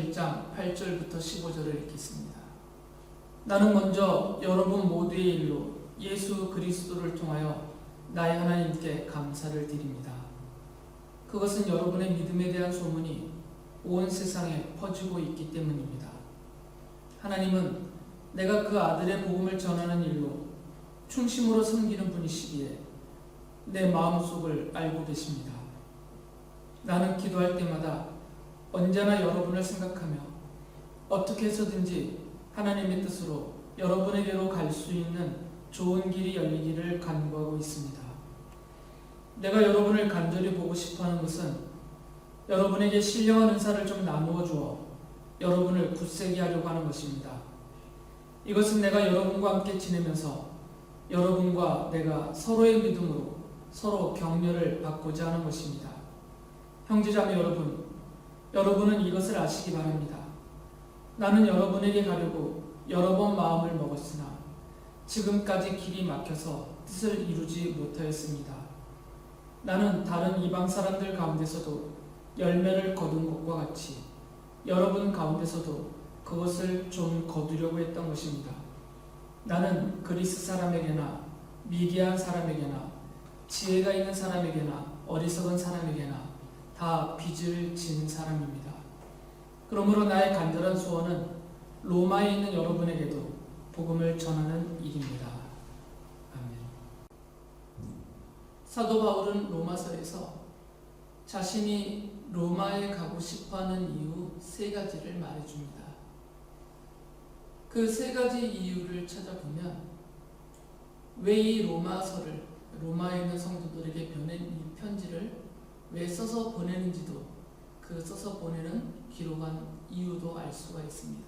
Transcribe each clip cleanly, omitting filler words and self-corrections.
1장 8절부터 15절을 읽겠습니다. 나는 먼저 여러분 모두의 일로 예수 그리스도를 통하여 나의 하나님께 감사를 드립니다. 그것은 여러분의 믿음에 대한 소문이 온 세상에 퍼지고 있기 때문입니다. 하나님은 내가 그 아들의 복음을 전하는 일로 충심으로 섬기는 분이시기에 내 마음속을 알고 계십니다. 나는 기도할 때마다 언제나 여러분을 생각하며 어떻게 해서든지 하나님의 뜻으로 여러분에게로 갈 수 있는 좋은 길이 열리기를 간구하고 있습니다. 내가 여러분을 간절히 보고 싶어하는 것은 여러분에게 신령한 은사를 좀 나누어 주어 여러분을 굳세게 하려고 하는 것입니다. 이것은 내가 여러분과 함께 지내면서 여러분과 내가 서로의 믿음으로 서로 격려를 받고자 하는 것입니다. 형제자매 여러분, 여러분은 이것을 아시기 바랍니다. 나는 여러분에게 가려고 여러 번 마음을 먹었으나 지금까지 길이 막혀서 뜻을 이루지 못하였습니다. 나는 다른 이방 사람들 가운데서도 열매를 거둔 것과 같이 여러분 가운데서도 그것을 좀 거두려고 했던 것입니다. 나는 그리스 사람에게나 미개한 사람에게나 지혜가 있는 사람에게나 어리석은 사람에게나 다 빚을 진 사람입니다. 그러므로 나의 간절한 소원은 로마에 있는 여러분에게도 복음을 전하는 일입니다. 아멘. 사도 바울은 로마서에서 자신이 로마에 가고 싶어하는 이유 3가지를 말해줍니다. 그 3가지 이유를 찾아보면 왜 이 로마서를 로마에 있는 성도들에게 보낸 이 편지를 왜 써서 보내는지도 그 써서 보내는 기록한 이유도 알 수가 있습니다.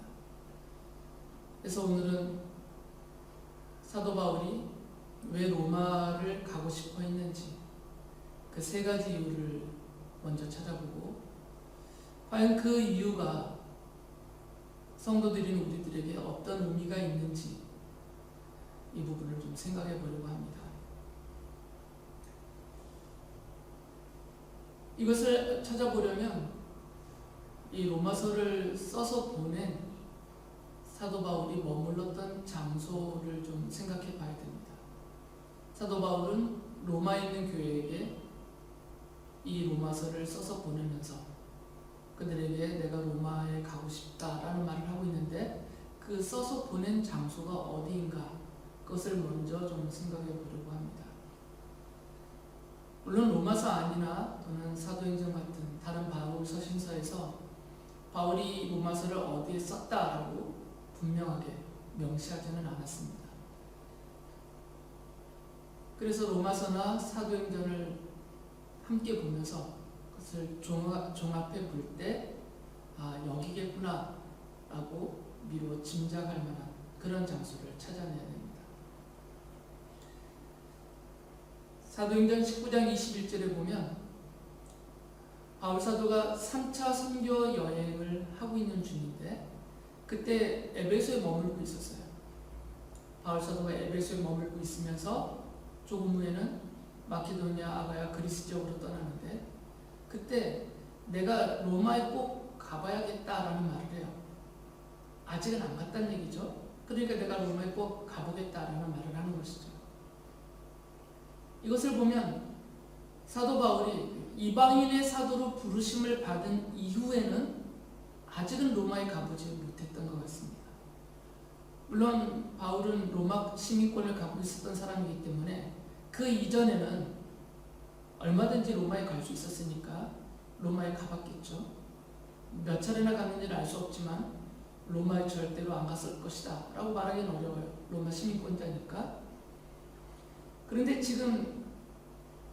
그래서 오늘은 사도 바울이 왜 로마를 가고 싶어 했는지 그 3가지 이유를 먼저 찾아보고 과연 그 이유가 성도들인 우리들에게 어떤 의미가 있는지 이 부분을 좀 생각해 보려고 합니다. 이것을 찾아보려면 이 로마서를 써서 보낸 사도 바울이 머물렀던 장소를 좀 생각해 봐야 됩니다. 사도 바울은 로마에 있는 교회에게 이 로마서를 써서 보내면서 그들에게 내가 로마에 가고 싶다라는 말을 하고 있는데 그 써서 보낸 장소가 어디인가 그것을 먼저 좀 생각해 보려고 합니다. 물론 로마서 아니나 또는 사도행전 같은 다른 바울 서신서에서 바울이 로마서를 어디에 썼다라고 분명하게 명시하지는 않았습니다. 그래서 로마서나 사도행전을 함께 보면서 그것을 종합해 볼 때 여기겠구나 라고 미루어 짐작할 만한 그런 장소를 찾아내야 됩니다. 사도행전 19장 21절에 보면 바울 사도가 3차 선교 여행을 하고 있는 중인데 그때 에베소에 머물고 있었어요. 바울 사도가 에베소에 머물고 있으면서 조금 후에는 마케도니아, 아가야, 그리스 지역으로 떠나는데 그때 내가 로마에 꼭 가봐야겠다라는 말을 해요. 아직은 안 갔다는 얘기죠. 그러니까 내가 로마에 꼭 가보겠다라는 말을 하는 것이죠. 이것을 보면 사도 바울이 이방인의 사도로 부르심을 받은 이후에는 아직은 로마에 가보지 못했던 것 같습니다. 물론 바울은 로마 시민권을 갖고 있었던 사람이기 때문에 그 이전에는 얼마든지 로마에 갈 수 있었으니까 로마에 가봤겠죠. 몇 차례나 갔는지는 알 수 없지만 로마에 절대로 안 갔을 것이다 라고 말하기는 어려워요. 로마 시민권자니까. 그런데 지금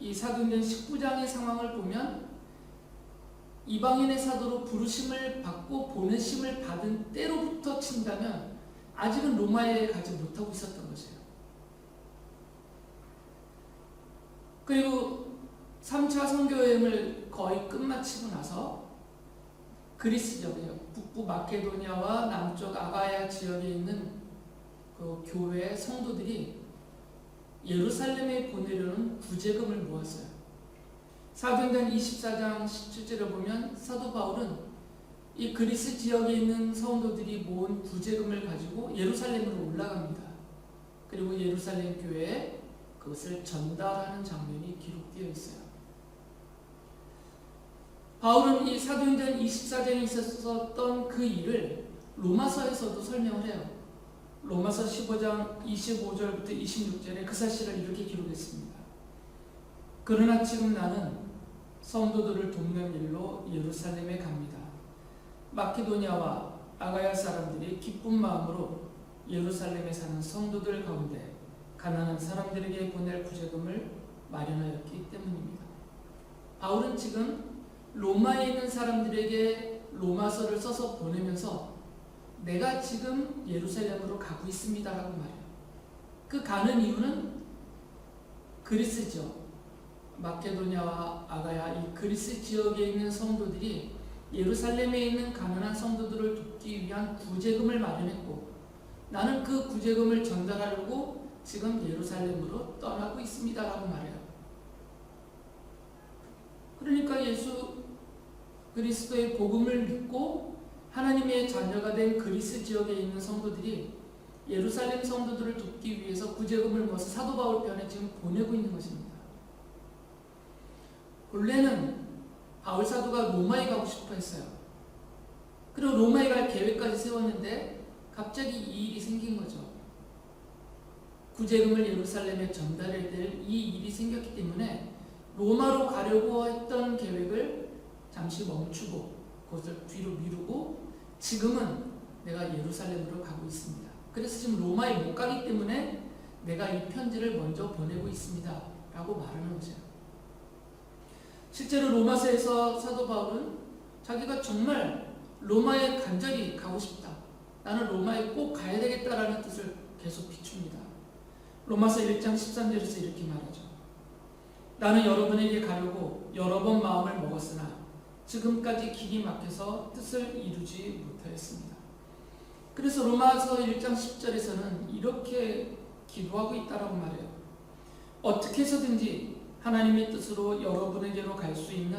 이 사도행전 19장의 상황을 보면 이방인의 사도로 부르심을 받고 보내심을 받은 때로부터 친다면 아직은 로마에 가지 못하고 있었던 것이에요. 그리고 3차 선교여행을 거의 끝마치고 나서 그리스 지역이요, 북부 마케도니아와 남쪽 아가야 지역에 있는 그 교회 성도들이 예루살렘에 보내려는 구제금을 모았어요. 사도행전 24장 17절에 보면 사도 바울은 이 그리스 지역에 있는 성도들이 모은 구제금을 가지고 예루살렘으로 올라갑니다. 그리고 예루살렘 교회에 그것을 전달하는 장면이 기록되어 있어요. 바울은 이 사도행전 24장에 있었던 그 일을 로마서에서도 설명을 해요. 로마서 15장 25절부터 26절에 그 사실을 이렇게 기록했습니다. 그러나 지금 나는 성도들을 돕는 일로 예루살렘에 갑니다. 마케도니아와 아가야 사람들이 기쁜 마음으로 예루살렘에 사는 성도들 가운데 가난한 사람들에게 보낼 구제금을 마련하였기 때문입니다. 바울은 지금 로마에 있는 사람들에게 로마서를 써서 보내면서 내가 지금 예루살렘으로 가고 있습니다라고 말해요. 그 가는 이유는 그리스죠. 마케도니아와 아가야 이 그리스 지역에 있는 성도들이 예루살렘에 있는 가난한 성도들을 돕기 위한 구제금을 마련했고 나는 그 구제금을 전달하려고 지금 예루살렘으로 떠나고 있습니다라고 말해요. 그러니까 예수 그리스도의 복음을 믿고 하나님의 자녀가 된 그리스 지역에 있는 성도들이 예루살렘 성도들을 돕기 위해서 구제금을 모아서 사도 바울 편에 지금 보내고 있는 것입니다. 본래는 바울 사도가 로마에 가고 싶어 했어요. 그리고 로마에 갈 계획까지 세웠는데 갑자기 이 일이 생긴 거죠. 구제금을 예루살렘에 전달해야 될 이 일이 생겼기 때문에 로마로 가려고 했던 계획을 잠시 멈추고 그것을 뒤로 미루고 지금은 내가 예루살렘으로 가고 있습니다. 그래서 지금 로마에 못 가기 때문에 내가 이 편지를 먼저 보내고 있습니다 라고 말하는 거죠. 실제로 로마서에서 사도 바울은 자기가 정말 로마에 간절히 가고 싶다. 나는 로마에 꼭 가야 되겠다라는 뜻을 계속 비춥니다. 로마서 1장 13절에서 이렇게 말하죠. 나는 여러분에게 가려고 여러 번 마음을 먹었으나 지금까지 길이 막혀서 뜻을 이루지 못하였습니다. 그래서 로마서 1장 10절에서는 이렇게 기도하고 있다라고 말해요. 어떻게 해서든지 하나님의 뜻으로 여러분에게로 갈 수 있는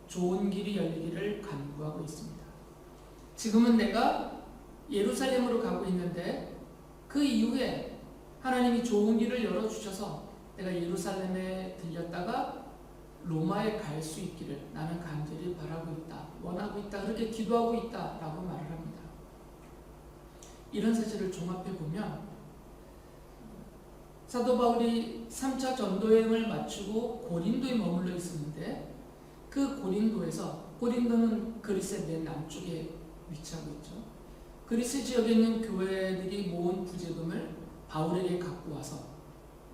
좋은 길이 열리기를 간구하고 있습니다. 지금은 내가 예루살렘으로 가고 있는데 그 이후에 하나님이 좋은 길을 열어주셔서 내가 예루살렘에 들렸다가 로마에 갈 수 있기를 나는 간절히 바라고 있다, 원하고 있다, 그렇게 기도하고 있다라고 말을 합니다. 이런 사실을 종합해 보면 사도 바울이 3차 전도여행을 마치고 고린도에 머물러 있었는데 그 고린도는 그리스의 맨 남쪽에 위치하고 있죠. 그리스 지역에 있는 교회들이 모은 부제금을 바울에게 갖고 와서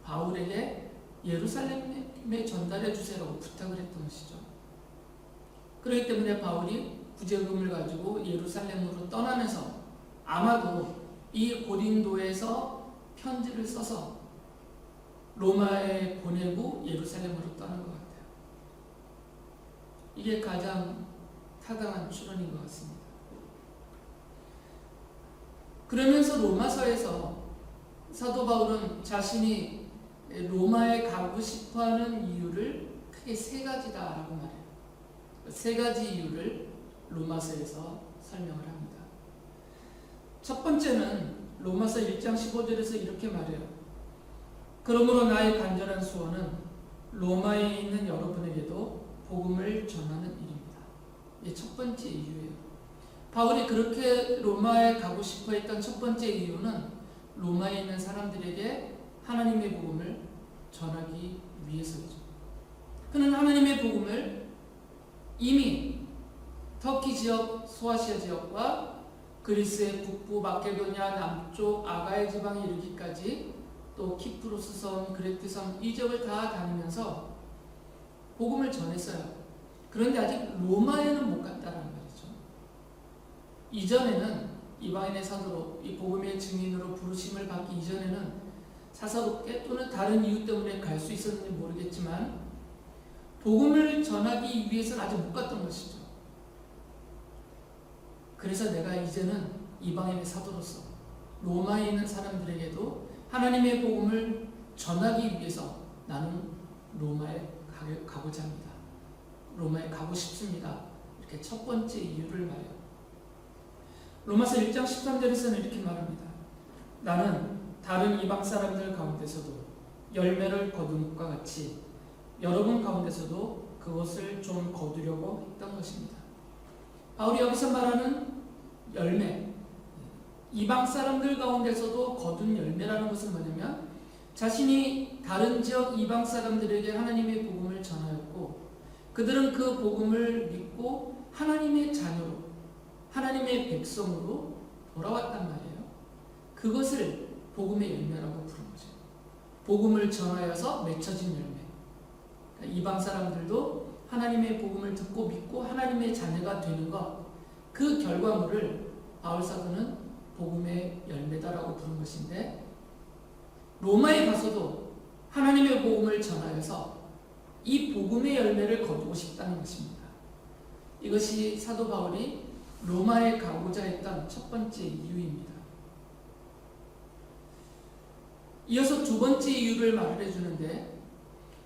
바울에게 예루살렘에 전달해 주세요라고 부탁을 했던 것이죠. 그렇기 때문에 바울이 부제금을 가지고 예루살렘으로 떠나면서 아마도 이 고린도에서 편지를 써서 로마에 보내고 예루살렘으로 떠난 것 같아요. 이게 가장 타당한 추론인 것 같습니다. 그러면서 로마서에서 사도 바울은 자신이 로마에 가고 싶어하는 이유를 크게 세 가지다라고 말해요. 세 가지 이유를 로마서에서 설명을 합니다. 첫 번째는 로마서 1장 15절에서 이렇게 말해요. 그러므로 나의 간절한 소원은 로마에 있는 여러분에게도 복음을 전하는 일입니다. 이게 첫 번째 이유예요. 바울이 그렇게 로마에 가고 싶어 했던 첫 번째 이유는 로마에 있는 사람들에게 하나님의 복음을 전하기 위해서이죠. 그는 하나님의 복음을 이미 터키 지역, 소아시아 지역과 그리스의 북부, 마케도니아 남쪽, 아가야 지방에 이르기까지 또 키프로스 섬, 그레트 섬 이 지역을 다 다니면서 복음을 전했어요. 그런데 아직 로마에는 못 갔다라는 말이죠. 이전에는 이방인의 사도로 이 복음의 증인으로 부르심을 받기 이전에는 사사롭게 또는 다른 이유 때문에 갈 수 있었는지 모르겠지만 복음을 전하기 위해서는 아직 못 갔던 것이죠. 그래서 내가 이제는 이방인의 사도로서 로마에 있는 사람들에게도 하나님의 복음을 전하기 위해서 나는 로마에 가고자 합니다. 로마에 가고 싶습니다. 이렇게 첫 번째 이유를 말해요. 로마서 1장 13절에서는 이렇게 말합니다. 나는 다른 이방 사람들 가운데서도 열매를 거둔 것과 같이 여러분 가운데서도 그것을 좀 거두려고 했던 것입니다. 바울이 여기서 말하는 열매, 이방 사람들 가운데서도 거둔 열매라는 것은 뭐냐면 자신이 다른 지역 이방 사람들에게 하나님의 복음을 전하였고 그들은 그 복음을 믿고 하나님의 자녀로, 하나님의 백성으로 돌아왔단 말이에요. 그것을 복음의 열매라고 부른 거죠. 복음을 전하여서 맺혀진 열매. 그러니까 이방 사람들도 하나님의 복음을 듣고 믿고 하나님의 자녀가 되는 것, 그 결과물을 바울 사도는 복음의 열매다라고 부른 것인데, 로마에 가서도 하나님의 복음을 전하여서 이 복음의 열매를 거두고 싶다는 것입니다. 이것이 사도 바울이 로마에 가고자 했던 첫 번째 이유입니다. 이어서 두 번째 이유를 말을 해주는데,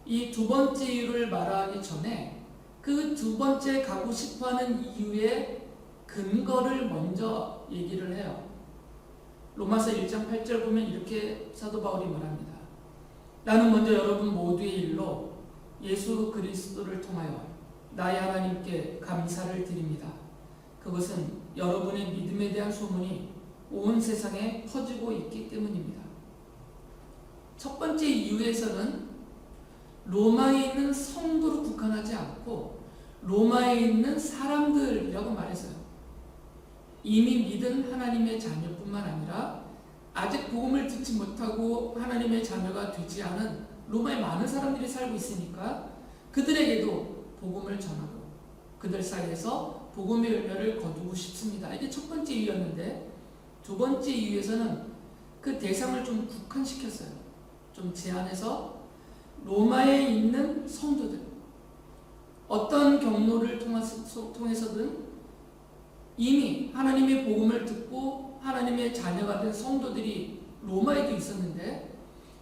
이 두 번째 이유를 말하기 전에 그 두 번째 가고 싶어하는 이유의 근거를 먼저 얘기를 해요. 로마서 1장 8절 보면 이렇게 사도 바울이 말합니다. 나는 먼저 여러분 모두의 일로 예수 그리스도를 통하여 나의 하나님께 감사를 드립니다. 그것은 여러분의 믿음에 대한 소문이 온 세상에 퍼지고 있기 때문입니다. 첫 번째 이유에서는 로마에 있는 성도로 국한하지 않고 로마에 있는 사람들이라고 말했어요. 이미 믿은 하나님의 자녀뿐만 아니라 아직 복음을 듣지 못하고 하나님의 자녀가 되지 않은 로마에 많은 사람들이 살고 있으니까 그들에게도 복음을 전하고 그들 사이에서 복음의 열매를 거두고 싶습니다. 이게 첫 번째 이유였는데, 두 번째 이유에서는 그 대상을 좀 국한시켰어요. 좀 제한해서 로마에 있는 성도들, 어떤 경로를 통해서든 이미 하나님의 복음을 듣고 하나님의 자녀가 된 성도들이 로마에도 있었는데,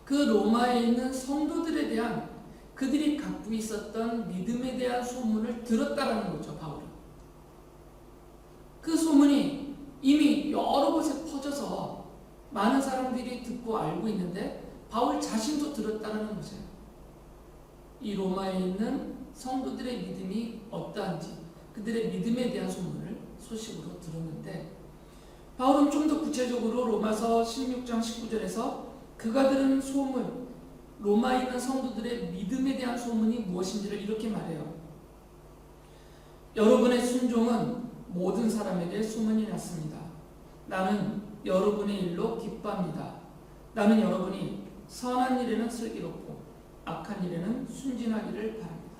그 로마에 있는 성도들에 대한 그들이 갖고 있었던 믿음에 대한 소문을 들었다라는 거죠, 바울은. 그 소문이 이미 여러 곳에 퍼져서 많은 사람들이 듣고 알고 있는데 바울 자신도 들었다는 거죠. 이 로마에 있는 성도들의 믿음이 어떠한지, 그들의 믿음에 대한 소식으로 들었는데, 바울은 좀 더 구체적으로 로마서 16장 19절에서 그가 들은 소문, 로마에 있는 성도들의 믿음에 대한 소문이 무엇인지를 이렇게 말해요. 여러분의 순종은 모든 사람에게 소문이 났습니다. 나는 여러분의 일로 기뻐합니다. 나는 여러분이 선한 일에는 슬기롭고 악한 일에는 순진하기를 바랍니다.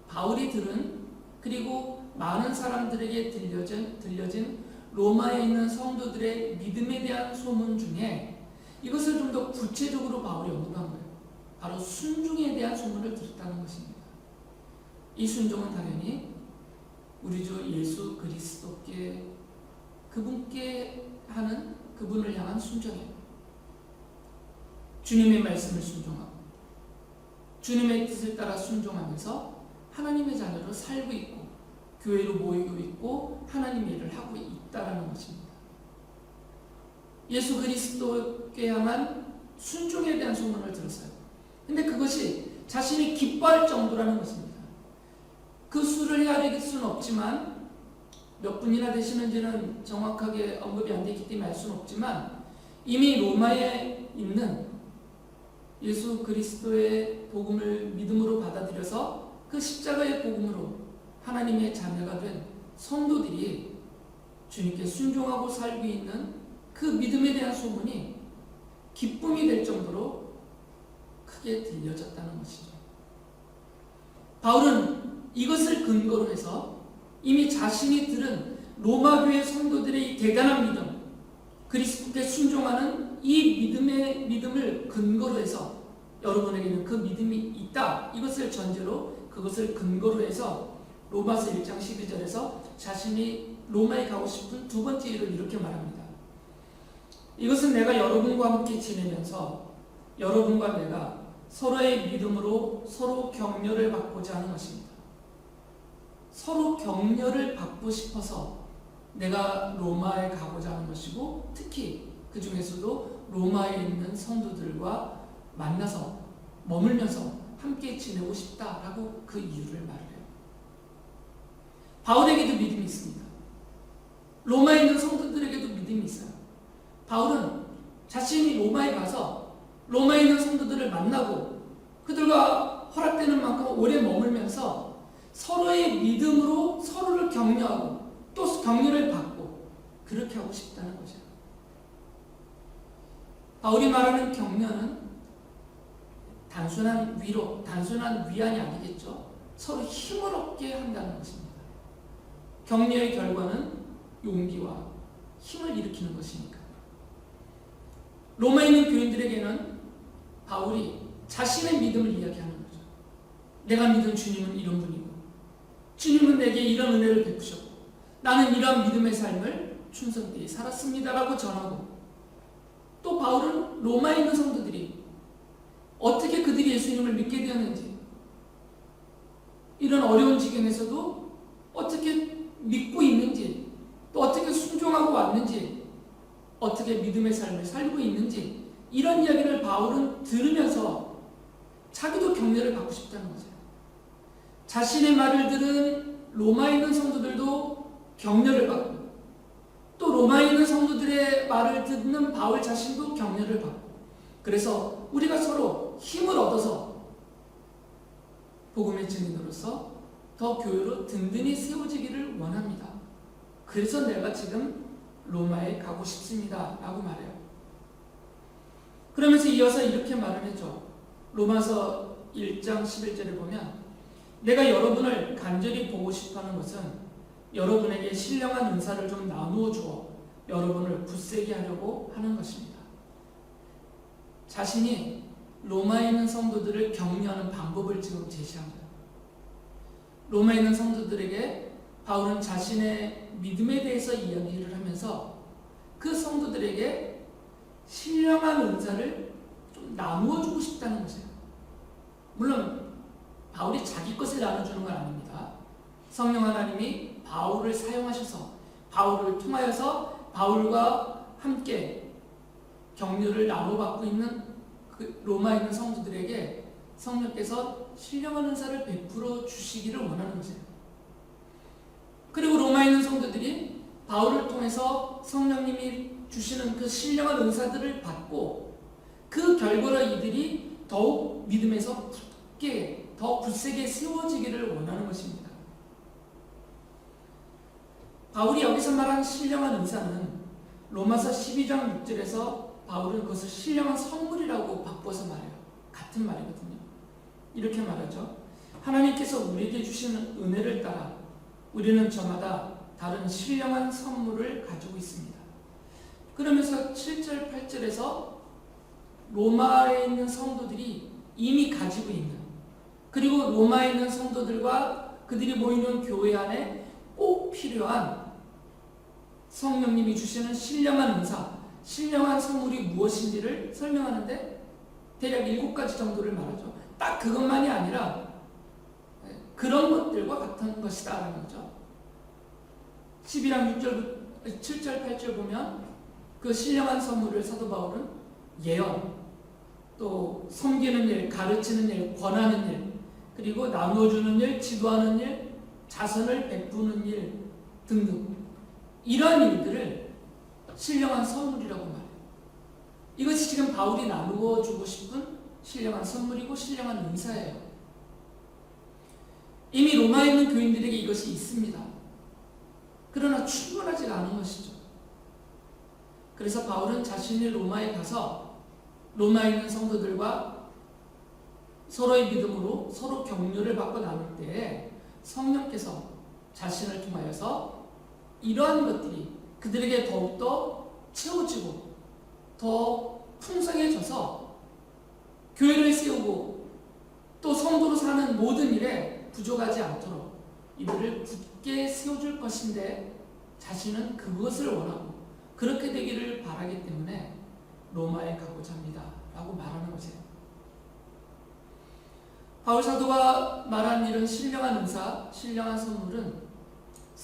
바울이 들은, 그리고 많은 사람들에게 들려진 로마에 있는 성도들의 믿음에 대한 소문 중에 이것을 좀 더 구체적으로 바울이 언급한 거예요. 바로 순종에 대한 소문을 들었다는 것입니다. 이 순종은 당연히 우리 주 예수 그리스도께, 그분께 하는, 그분을 향한 순종이에요. 주님의 말씀을 순종하고 주님의 뜻을 따라 순종하면서 하나님의 자녀로 살고 있고 교회로 모이고 있고 하나님의 일을 하고 있다라는 것입니다. 예수 그리스도께 향한 순종에 대한 소문을 들었어요. 근데 그것이 자신이 기뻐할 정도라는 것입니다. 그 수를 헤아릴 수는 없지만, 몇 분이나 되시는지는 정확하게 언급이 안 되기 때문에 알 수는 없지만, 이미 로마에 있는 예수 그리스도의 복음을 믿음으로 받아들여서 그 십자가의 복음으로 하나님의 자녀가 된 성도들이 주님께 순종하고 살고 있는 그 믿음에 대한 소문이 기쁨이 될 정도로 크게 들려졌다는 것이죠. 바울은 이것을 근거로 해서 이미 자신이 들은 로마 교회 성도들의 이 대단한 믿음, 그리스도께 순종하는 이 믿음을 근거로 해서 여러분에게는 그 믿음이 있다, 이것을 전제로, 그것을 근거로 해서 로마서 1장 12절에서 자신이 로마에 가고 싶은 두 번째 이유를 이렇게 말합니다. 이것은 내가 여러분과 함께 지내면서 여러분과 내가 서로의 믿음으로 서로 격려를 받고자 하는 것입니다. 서로 격려를 받고 싶어서 내가 로마에 가고자 하는 것이고, 특히 그 중에서도 로마에 있는 성도들과 만나서 머물면서 함께 지내고 싶다라고 그 이유를 말해요. 바울에게도 믿음이 있습니다. 로마에 있는 성도들에게도 믿음이 있어요. 바울은 자신이 로마에 가서 로마에 있는 성도들을 만나고 그들과 허락되는 만큼 오래 머물면서 서로의 믿음으로 서로를 격려하고 또 격려를 받고 그렇게 하고 싶다는 거죠. 바울이 말하는 격려는 단순한 위로, 단순한 위안이 아니겠죠. 서로 힘을 얻게 한다는 것입니다. 격려의 결과는 용기와 힘을 일으키는 것이니까. 로마에 있는 교인들에게는 바울이 자신의 믿음을 이야기하는 거죠. 내가 믿은 주님은 이런 분이고, 주님은 내게 이런 은혜를 베푸셨고, 나는 이러한 믿음의 삶을 충성되이 살았습니다라고 전하고, 또 바울은 로마에 있는 성도들이 어떻게 그들이 예수님을 믿게 되었는지, 이런 어려운 지경에서도 어떻게 믿고 있는지, 또 어떻게 순종하고 왔는지, 어떻게 믿음의 삶을 살고 있는지, 이런 이야기를 바울은 들으면서 자기도 격려를 받고 싶다는 거죠. 자신의 말을 들은 로마에 있는 성도들도 격려를 받고, 또 로마에 있는 성도들의 말을 듣는 바울 자신도 격려를 받고, 그래서 우리가 서로 힘을 얻어서 복음의 증인으로서 더 교회로 든든히 세워지기를 원합니다. 그래서 내가 지금 로마에 가고 싶습니다 라고 말해요. 그러면서 이어서 이렇게 말을 했죠. 로마서 1장 11절을 보면, 내가 여러분을 간절히 보고 싶어하는 것은 여러분에게 신령한 은사를 좀 나누어 주어 여러분을 굳세게 하려고 하는 것입니다. 자신이 로마에 있는 성도들을 격려하는 방법을 지금 제시한 거예요. 로마에 있는 성도들에게 바울은 자신의 믿음에 대해서 이야기를 하면서 그 성도들에게 신령한 은사를 좀 나누어 주고 싶다는 것이에요. 물론 바울이 자기 것을 나눠주는 건 아닙니다. 성령 하나님이 바울을 사용하셔서 바울을 통하여서 바울과 함께 격려를 나눠받고 있는 그 로마에 있는 성도들에게 성령께서 신령한 은사를 베풀어 주시기를 원하는 것이에요. 그리고 로마에 있는 성도들이 바울을 통해서 성령님이 주시는 그 신령한 은사들을 받고, 그 결과로 이들이 더욱 믿음에서 굳게, 더 굳세게 세워지기를 원하는 것입니다. 바울이 여기서 말한 신령한 은사는 로마서 12장 6절에서 바울은 그것을 신령한 선물이라고 바꿔서 말해요. 같은 말이거든요. 이렇게 말하죠. 하나님께서 우리에게 주시는 은혜를 따라 우리는 저마다 다른 신령한 선물을 가지고 있습니다. 그러면서 7절, 8절에서 로마에 있는 성도들이 이미 가지고 있는, 그리고 로마에 있는 성도들과 그들이 모이는 교회 안에 꼭 필요한 성령님이 주시는 신령한 은사, 신령한 선물이 무엇인지를 설명하는데 대략 7가지 정도를 말하죠. 딱 그것만이 아니라 그런 것들과 같은 것이다 라는 거죠. 11장 7절 8절 보면 그 신령한 선물을 사도 바울은 예언, 또 섬기는 일, 가르치는 일, 권하는 일, 그리고 나눠주는 일, 지도하는 일, 자선을 베푸는 일 등등, 이러한 일들을 신령한 선물이라고 말해요. 이것이 지금 바울이 나누어 주고 싶은 신령한 선물이고 신령한 은사예요. 이미 로마에 있는 교인들에게 이것이 있습니다. 그러나 충분하지가 않은 것이죠. 그래서 바울은 자신이 로마에 가서 로마에 있는 성도들과 서로의 믿음으로 서로 격려를 받고 나눌 때에 성령께서 자신을 통하여서 이러한 것들이 그들에게 더욱더 채워지고 더 풍성해져서 교회를 세우고 또 성도로 사는 모든 일에 부족하지 않도록 이들을 굳게 세워줄 것인데, 자신은 그것을 원하고 그렇게 되기를 바라기 때문에 로마에 가고자 합니다 라고 말하는 것이에요. 바울 사도가 말한 이런 신령한 은사, 신령한 선물은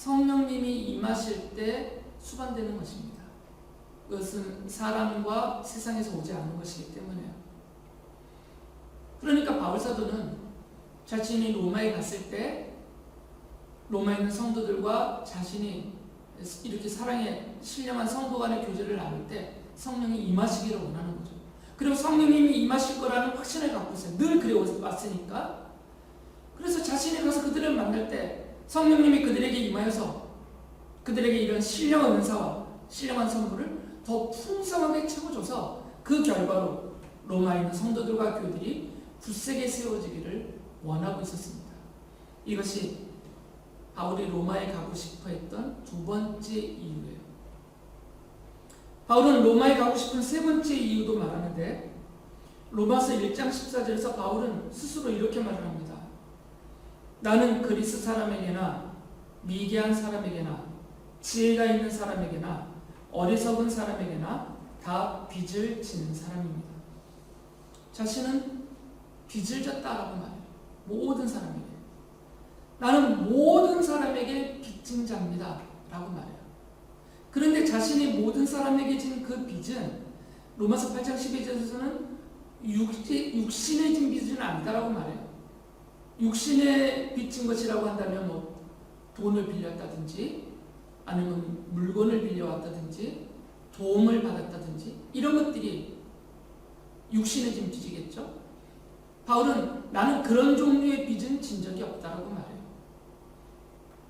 성령님이 임하실 때 수반되는 것입니다. 그것은 사람과 세상에서 오지 않는 것이기 때문에요. 그러니까 바울사도는 자신이 로마에 갔을 때 로마에 있는 성도들과 자신이 이렇게 사랑의 신령한 성도 간의 교제를 나눌 때 성령이 임하시기를 원하는 거죠. 그리고 성령님이 임하실 거라는 확신을 갖고 있어요. 늘 그래 왔으니까. 그래서 자신이 가서 그들을 만날 때 성령님이 그들에게 임하여서 그들에게 이런 신령한 은사와 신령한 선물을 더 풍성하게 채워줘서 그 결과로 로마에 있는 성도들과 교들이 굳세게 세워지기를 원하고 있었습니다. 이것이 바울이 로마에 가고 싶어 했던 두 번째 이유예요. 바울은 로마에 가고 싶은 세 번째 이유도 말하는데 로마서 1장 14절에서 바울은 스스로 이렇게 말을 합니다. 나는 그리스 사람에게나 미개한 사람에게나 지혜가 있는 사람에게나 어리석은 사람에게나 다 빚을 지는 사람입니다. 자신은 빚을 졌다라고 말해요. 모든 사람에게. 나는 모든 사람에게 빚진 자입니다. 라고 말해요. 그런데 자신이 모든 사람에게 진 그 빚은 로마서 8장 12절에서는 육신에 진 빚은 아니다라고 말해요. 육신에 빚진 것이라고 한다면 뭐 돈을 빌렸다든지 아니면 물건을 빌려왔다든지 도움을 받았다든지 이런 것들이 육신에 진 빚이겠죠. 바울은 나는 그런 종류의 빚은 진 적이 없다라고 말해요.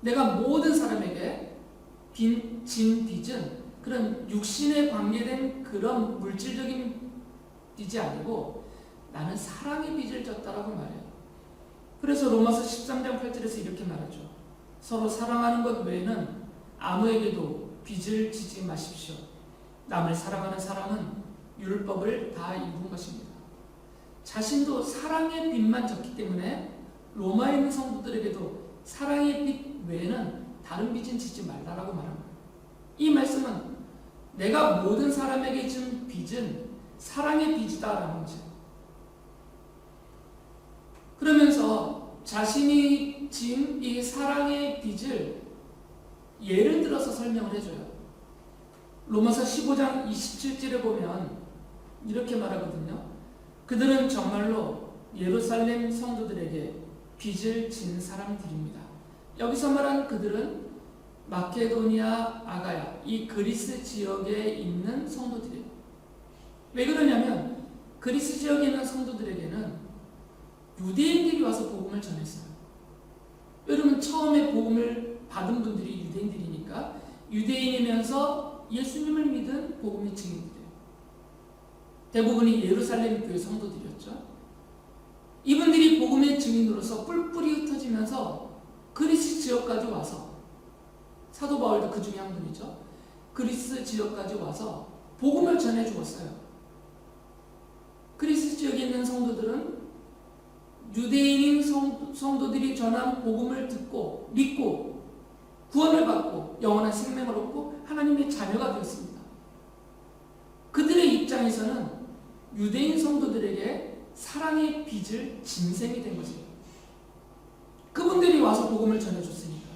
내가 모든 사람에게 진 빚은 그런 육신에 관계된 그런 물질적인 빚이 아니고 나는 사랑의 빚을 졌다라고 말해요. 그래서 로마서 13장 8절에서 이렇게 말하죠. 서로 사랑하는 것 외에는 아무에게도 빚을 지지 마십시오. 남을 사랑하는 사람은 율법을 다 이룬 것입니다. 자신도 사랑의 빚만 졌기 때문에 로마에 있는 성도들에게도 사랑의 빚 외에는 다른 빚은 지지 말라라고 말합니다. 이 말씀은 내가 모든 사람에게 준 빚은 사랑의 빚이다라는 거죠. 그러면서 자신이 진 이 사랑의 빚을 예를 들어서 설명을 해줘요. 로마서 15장 27절에 보면 이렇게 말하거든요. 그들은 정말로 예루살렘 성도들에게 빚을 진 사람들입니다. 여기서 말하는 그들은 마케도니아, 아가야, 이 그리스 지역에 있는 성도들이에요. 왜 그러냐면 그리스 지역에 있는 성도들에게는 유대인들이 와서 복음을 전했어요. 여러분 처음에 복음을 받은 분들이 유대인들이니까 유대인이면서 예수님을 믿은 복음의 증인들이에요. 대부분이 예루살렘 교회 성도들이었죠. 이분들이 복음의 증인으로서 뿔뿔이 흩어지면서 그리스 지역까지 와서 사도 바울도 그 중에 한 분이죠. 그리스 지역까지 와서 복음을 전해 주었어요. 그리스 지역에 있는 성도들은 유대인인 성도들이 전한 복음을 듣고 믿고 구원을 받고 영원한 생명을 얻고 하나님의 자녀가 되었습니다. 그들의 입장에서는 유대인 성도들에게 사랑의 빚을 진 셈이 된 거죠. 그분들이 와서 복음을 전해줬으니까.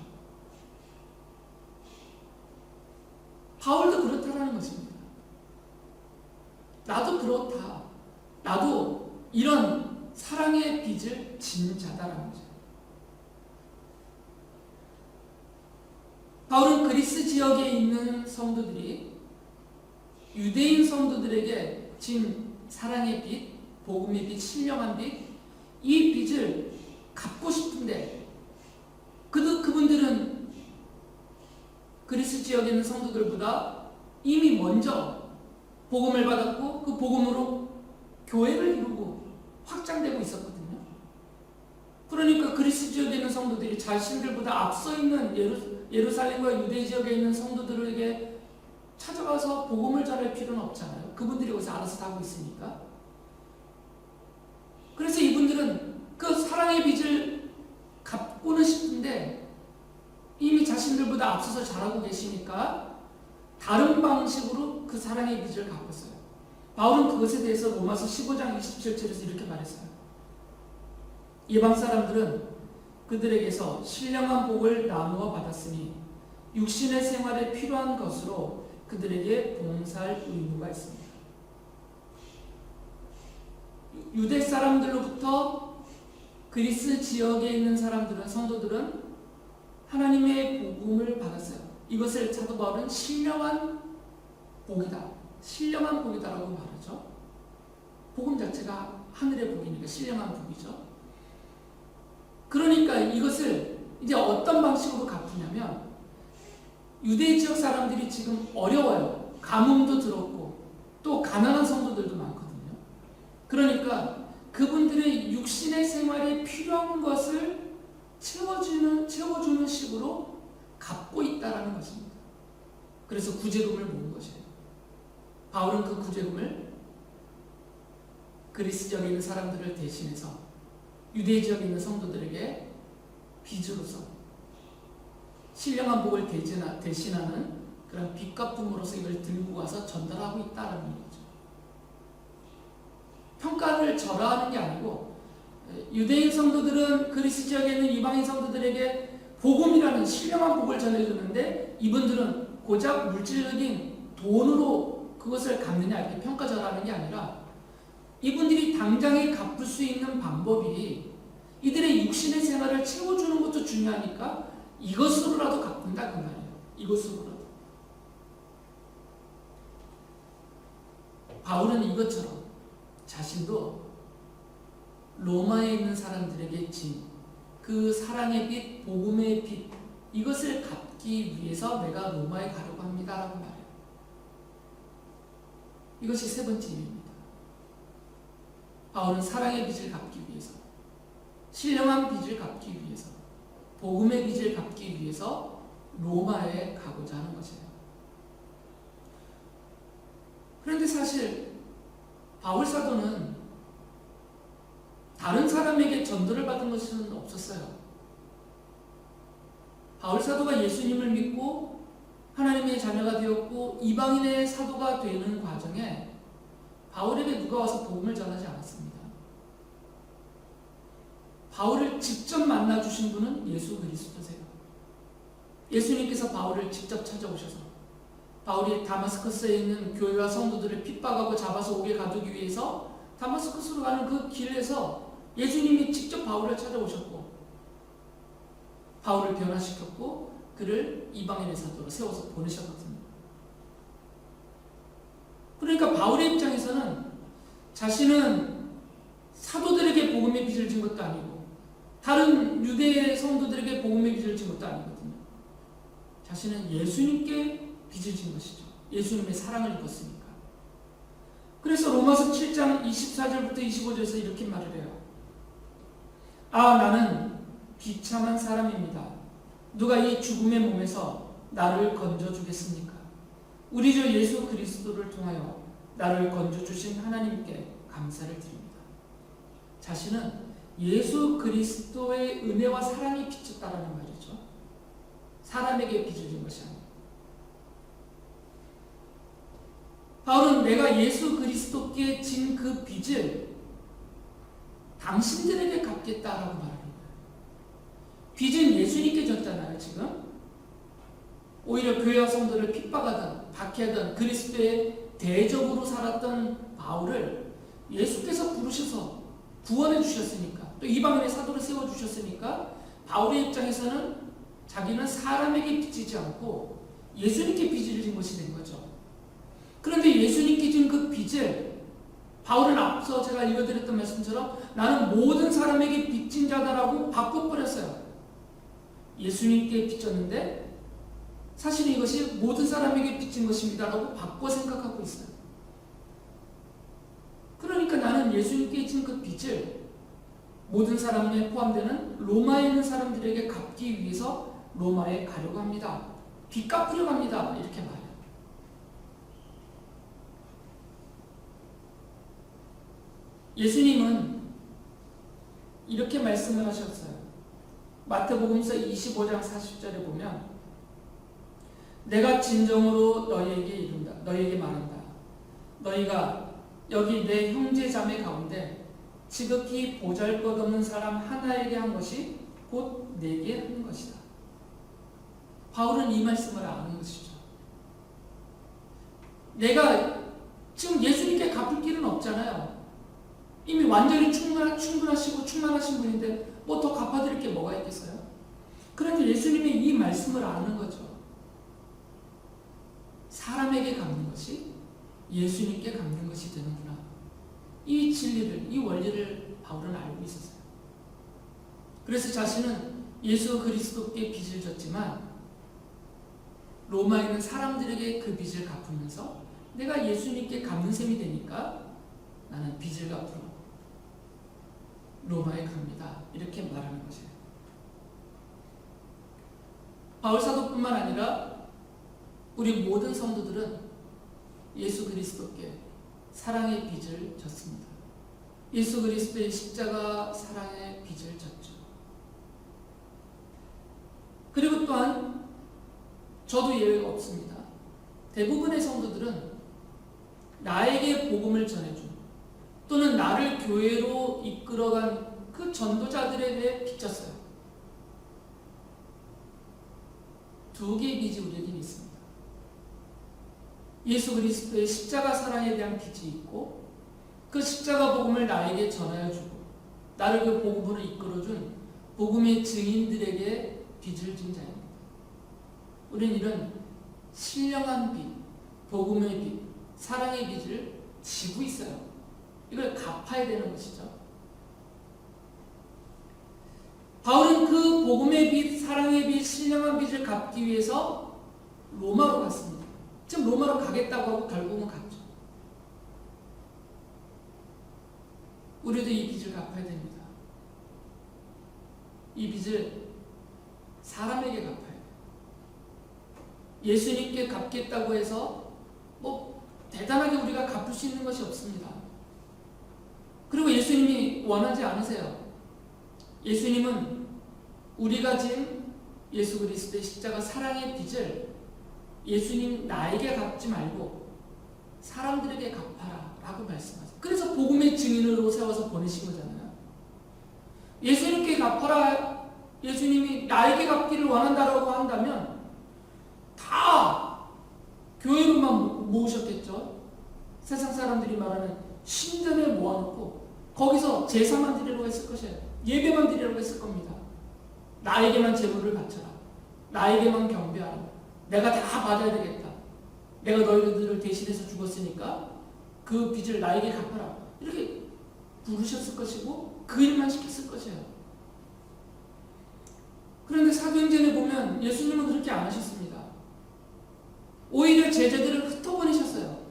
바울도 그렇다라는 것입니다. 나도 그렇다. 나도 이런 사랑의 빚을 진 자다라는 거죠. 바울은 그리스 지역에 있는 성도들이 유대인 성도들에게 진 사랑의 빚, 복음의 빚, 신령한 빚, 이 빚을 갚고 싶은데 그분들은 그리스 지역에 있는 성도들보다 이미 먼저 복음을 받았고 그 복음으로 교회를 이루고 확장되고 있었거든요. 그러니까 그리스 지역에 있는 성도들이 자신들보다 앞서 있는 예루살렘과 유대 지역에 있는 성도들에게 찾아가서 복음을 전할 필요는 없잖아요. 그분들이 여기서 알아서 다 하고 있으니까. 그래서 이분들은 그 사랑의 빚을 갚고는 싶은데 이미 자신들보다 앞서서 잘하고 계시니까 다른 방식으로 그 사랑의 빚을 갚았어요. 바울은 그것에 대해서 로마서 15장 27절에서 이렇게 말했어요. 이방 사람들은 그들에게서 신령한 복을 나누어 받았으니 육신의 생활에 필요한 것으로 그들에게 봉사할 의무가 있습니다. 유대 사람들로부터 그리스 지역에 있는 사람들은, 성도들은 하나님의 복음을 받았어요. 이것을 사도 바울은 신령한 복이다, 신령한 복이다라고 말하죠. 복음 자체가 하늘의 복이니까 신령한 복이죠. 그러니까 이것을 이제 어떤 방식으로 갚으냐면, 유대 지역 사람들이 지금 어려워요. 가뭄도 들었고 또 가난한 성도들도 많거든요. 그러니까 그분들의 육신의 생활에 필요한 것을 채워주는 식으로 갚고 있다라는 것입니다. 그래서 구제금을 모은 것이에요. 바울은 그 구제금을 그리스 지역에 있는 사람들을 대신해서 유대 지역에 있는 성도들에게 빚으로서, 신령한 복을 대신하는 그런 빚갚음으로서 이걸 들고 가서 전달하고 있다는 얘기죠. 평가를 절하하는 게 아니고, 유대인 성도들은 그리스 지역에 있는 이방인 성도들에게 복음이라는 신령한 복을 전해주는데, 이분들은 고작 물질적인 돈으로 그것을 갚느냐 이렇게 평가절하는 게 아니라, 이분들이 당장에 갚을 수 있는 방법이 이들의 육신의 생활을 채워주는 것도 중요하니까 이것으로라도 갚는다 그 말이에요. 이것으로라도. 바울은 이것처럼 자신도 로마에 있는 사람들에게 진 그 사랑의 빚, 복음의 빚, 이것을 갚기 위해서 내가 로마에 가려고 합니다라고 말해요. 이것이 세 번째 이유입니다. 바울은 사랑의 빚을 갚기 위해서, 신령한 빚을 갚기 위해서, 복음의 빚을 갚기 위해서 로마에 가고자 하는 것이에요. 그런데 사실 바울 사도는 다른 사람에게 전도를 받은 것은 없었어요. 바울 사도가 예수님을 믿고 하나님의 자녀가 되었고 이방인의 사도가 되는 과정에 바울에게 누가 와서 복음을 전하지 않았습니다. 바울을 직접 만나주신 분은 예수 그리스도세요. 예수님께서 바울을 직접 찾아오셔서 바울이 다마스커스에 있는 교회와 성도들을 핍박하고 잡아서 옥에 가두기 위해서 다마스커스로 가는 그 길에서 예수님이 직접 바울을 찾아오셨고 바울을 변화시켰고 그를 이방인의 사도로 세워서 보내셨거든요. 그러니까 바울의 입장에서는 자신은 사도들에게 복음의 빚을 진 것도 아니고 다른 유대 성도들에게 복음의 빚을 진 것도 아니거든요. 자신은 예수님께 빚을 진 것이죠. 예수님의 사랑을 입었으니까. 그래서 로마서 7장 24절부터 25절에서 이렇게 말을 해요. 아, 나는 비참한 사람입니다. 누가 이 죽음의 몸에서 나를 건져주겠습니까? 우리 주 예수 그리스도를 통하여 나를 건져주신 하나님께 감사를 드립니다. 자신은 예수 그리스도의 은혜와 사랑이 빚졌다라는 말이죠. 사람에게 빚을 진 것이 아니에요. 바울은 내가 예수 그리스도께 진 그 빚을 당신들에게 갚겠다라고 말하는 거예요. 빚은 예수님께 졌잖아요, 지금. 오히려 교회와 성도를 핍박하던, 박해하던 그리스도의 대적으로 살았던 바울을 예수께서 부르셔서 구원해 주셨으니까, 또 이방인의 사도를 세워주셨으니까 바울의 입장에서는 자기는 사람에게 빚지지 않고 예수님께 빚을 진 것이 된 거죠. 그런데 예수님께 진 그 빚을 바울은 앞서 제가 읽어드렸던 말씀처럼 나는 모든 사람에게 빚진 자다라고 바꿔버렸어요. 예수님께 빚졌는데 사실 이것이 모든 사람에게 빚진 것입니다라고 바꿔 생각하고 있어요. 그러니까 나는 예수님께 진 그 빚을 모든 사람에 포함되는 로마에 있는 사람들에게 갚기 위해서 로마에 가려고 합니다. 빚 갚으려고 합니다. 이렇게 말해요. 예수님은 이렇게 말씀을 하셨어요. 마태복음서 25장 40절에 보면 내가 진정으로 너희에게 말한다. 너희가 여기 내 형제 자매 가운데 지극히 보잘것없는 사람 하나에게 한 것이 곧 내게 한 것이다. 바울은 이 말씀을 아는 것이죠. 내가 지금 예수님께 갚을 길은 없잖아요. 이미 완전히 충분하시고 충만하신 분인데 뭐 더 갚아드릴 게 뭐가 있겠어요? 그런데 예수님이 이 말씀을 아는 거죠. 사람에게 갚는 것이 예수님께 갚는 것이 되는구나. 이 진리를, 이 원리를 바울은 알고 있었어요. 그래서 자신은 예수 그리스도께 빚을 졌지만 로마에 있는 사람들에게 그 빚을 갚으면서 내가 예수님께 갚는 셈이 되니까 나는 빚을 갚으러 로마에 갑니다. 이렇게 말하는 것이에요. 바울 사도뿐만 아니라 우리 모든 성도들은 예수 그리스도께 사랑의 빚을 졌습니다. 예수 그리스도의 십자가 사랑의 빚을 졌죠. 그리고 또한 저도 예외가 없습니다. 대부분의 성도들은 나에게 복음을 전해준 또는 나를 교회로 이끌어간 그 전도자들에 대해 빚졌어요. 두 개의 빚이 우리에게 있습니다. 예수 그리스도의 십자가 사랑에 대한 빚이 있고 그 십자가 복음을 나에게 전하여 주고 나를 그 복음으로 이끌어준 복음의 증인들에게 빚을 진 자입니다. 우리는 이런 신령한 빚, 복음의 빚, 사랑의 빚을 지고 있어요. 이걸 갚아야 되는 것이죠. 바울은 그 복음의 빚, 사랑의 빚, 신령한 빚을 갚기 위해서 로마로 갔습니다. 지금 로마로 가겠다고 하고 결국은 갔죠. 우리도 이 빚을 갚아야 됩니다. 이 빚을 사람에게 갚아야 돼요. 예수님께 갚겠다고 해서 뭐 대단하게 우리가 갚을 수 있는 것이 없습니다. 그리고 예수님이 원하지 않으세요. 예수님은 우리가 진 예수 그리스도의 십자가 사랑의 빚을 예수님 나에게 갚지 말고 사람들에게 갚아라 라고 말씀하세요. 그래서 복음의 증인으로 세워서 보내신 거잖아요. 예수님께 갚아라, 예수님이 나에게 갚기를 원한다라고 한다면 다 교회로만 모으셨겠죠. 세상 사람들이 말하는 신전에 모아놓고 거기서 제사만 드리려고 했을 것이에요. 예배만 드리려고 했을 겁니다. 나에게만 제물을 바쳐라. 나에게만 경배하라. 내가 다 받아야 되겠다. 내가 너희들을 대신해서 죽었으니까 그 빚을 나에게 갚아라. 이렇게 부르셨을 것이고 그 일만 시켰을 것이에요. 그런데 사도행전에 보면 예수님은 그렇게 안 하셨습니다. 오히려 제자들을 흩어보내셨어요.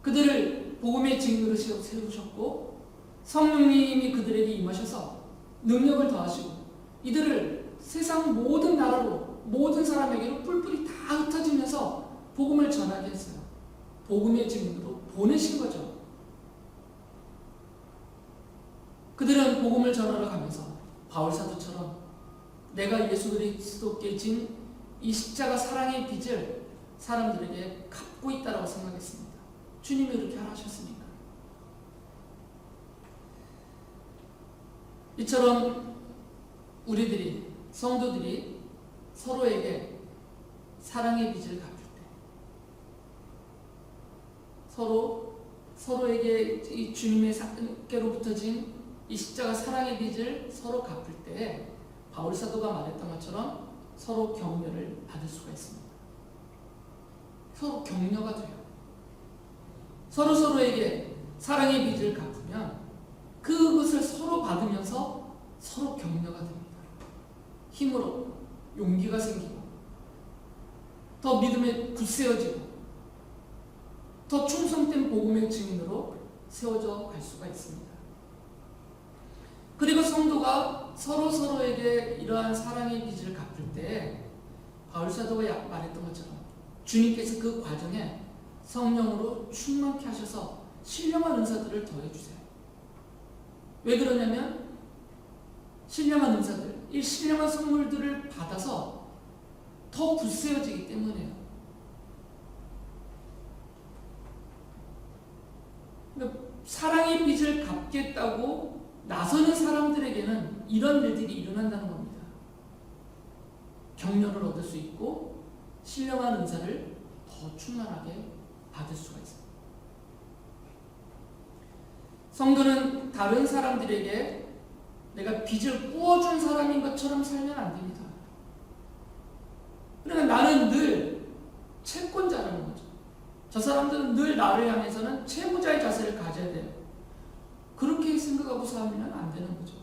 그들을 복음의 증인으로 세우셨고 성령님이 그들에게 임하셔서 능력을 더하시고 이들을 세상 모든 나라로 모든 사람에게로 뿔뿔이 다 흩어지면서 복음을 전하게 했어요. 복음의 증인으로 보내신 거죠. 그들은 복음을 전하러 가면서 바울 사도처럼 내가 예수 그리스도께 진 이 십자가 사랑의 빚을 사람들에게 갚고 있다라고 생각했습니다. 주님이 그렇게 하셨으니까. 이처럼 우리들이 성도들이 서로에게 사랑의 빚을 갚을 때 서로에게 이 주님께로부터 진 이 십자가 사랑의 빚을 서로 갚을 때 바울 사도가 말했던 것처럼 서로 격려를 받을 수가 있습니다. 서로 격려가 돼요. 서로에게 사랑의 빚을 갚으면 그것을 서로 받으면서 서로 격려가 됩니다. 힘으로 용기가 생기고 더 믿음에 굳세어지고 더 충성된 복음의 증인으로 세워져 갈 수가 있습니다. 그리고 성도가 서로에게 이러한 사랑의 빚을 갚을 때 바울 사도가 말했던 것처럼 주님께서 그 과정에 성령으로 충만케 하셔서 신령한 은사들을 더해주세요. 왜 그러냐면 신령한 은사들, 이 신령한 선물들을 받아서 더 굳세어지기 때문에요. 그러니까 사랑의 빚을 갚겠다고 나서는 사람들에게는 이런 일들이 일어난다는 겁니다. 격려를 얻을 수 있고 신령한 은사를 더 충만하게 받을 수가 있습니다. 성도는 다른 사람들에게 내가 빚을 꾸어준 사람인 것처럼 살면 안 됩니다. 그러니까 나는 늘 채권자라는 거죠. 저 사람들은 늘 나를 향해서는 채무자의 자세를 가져야 돼요. 그렇게 생각하고 살면 안 되는 거죠.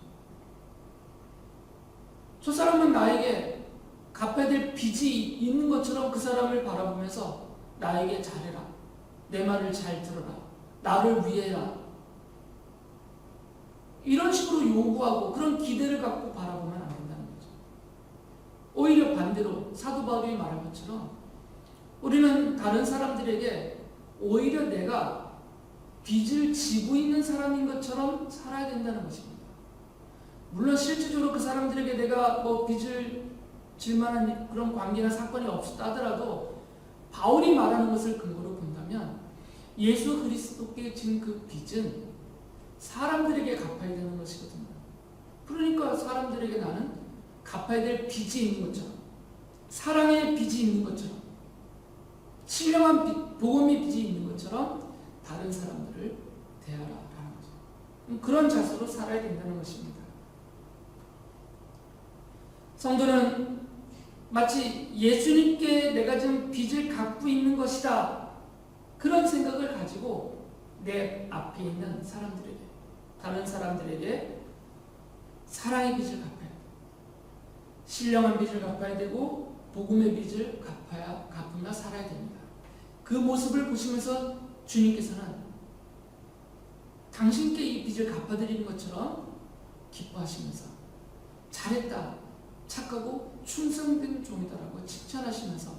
저 사람은 나에게 갚아야 될 빚이 있는 것처럼 그 사람을 바라보면서 나에게 잘해라. 내 말을 잘 들어라. 나를 위해라. 이런 식으로 요구하고 그런 기대를 갖고 바라보면 안 된다는 거죠. 오히려 반대로 사도 바울이 말한 것처럼 우리는 다른 사람들에게 오히려 내가 빚을 지고 있는 사람인 것처럼 살아야 된다는 것입니다. 물론 실질적으로 그 사람들에게 내가 빚을 질 만한 그런 관계나 사건이 없었다 하더라도 바울이 말하는 것을 근거로 본다면 예수 그리스도께 진 그 빚은 사람들에게 갚아야 되는 것이거든요. 그러니까 사람들에게 나는 갚아야 될 빚이 있는 것처럼, 사랑의 빚이 있는 것처럼, 신령한 빚, 복음의 빚이 있는 것처럼 다른 사람들을 대하라라는 거죠. 그런 자세로 살아야 된다는 것입니다. 성도는 마치 예수님께 내가 지금 빚을 갚고 있는 것이다, 그런 생각을 가지고 내 앞에 있는 사람들에게, 다른 사람들에게 사랑의 빚을 갚아야 돼. 신령한 빚을 갚아야 되고 복음의 빚을 갚으며 살아야 됩니다. 그 모습을 보시면서 주님께서는 당신께 이 빚을 갚아드리는 것처럼 기뻐하시면서 잘했다, 착하고 충성된 종이다라고 칭찬하시면서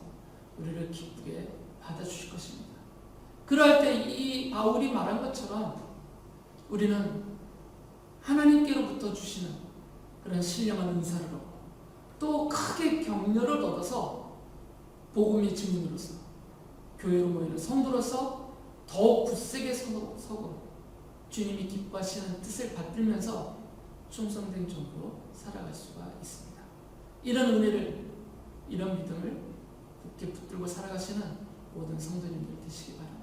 우리를 기쁘게 받아주실 것입니다. 그럴 때 이 바울이 말한 것처럼 우리는 하나님께로부터 주시는 그런 신령한 은사를 얻고 또 크게 격려를 얻어서 복음의 증인으로서 교회로 모이는 성도로서 더욱 굳세게 서고 주님이 기뻐하시는 뜻을 받들면서 충성된 종으로 살아갈 수가 있습니다. 이런 은혜를, 이런 믿음을 굳게 붙들고 살아가시는 모든 성도님들 되시기 바랍니다.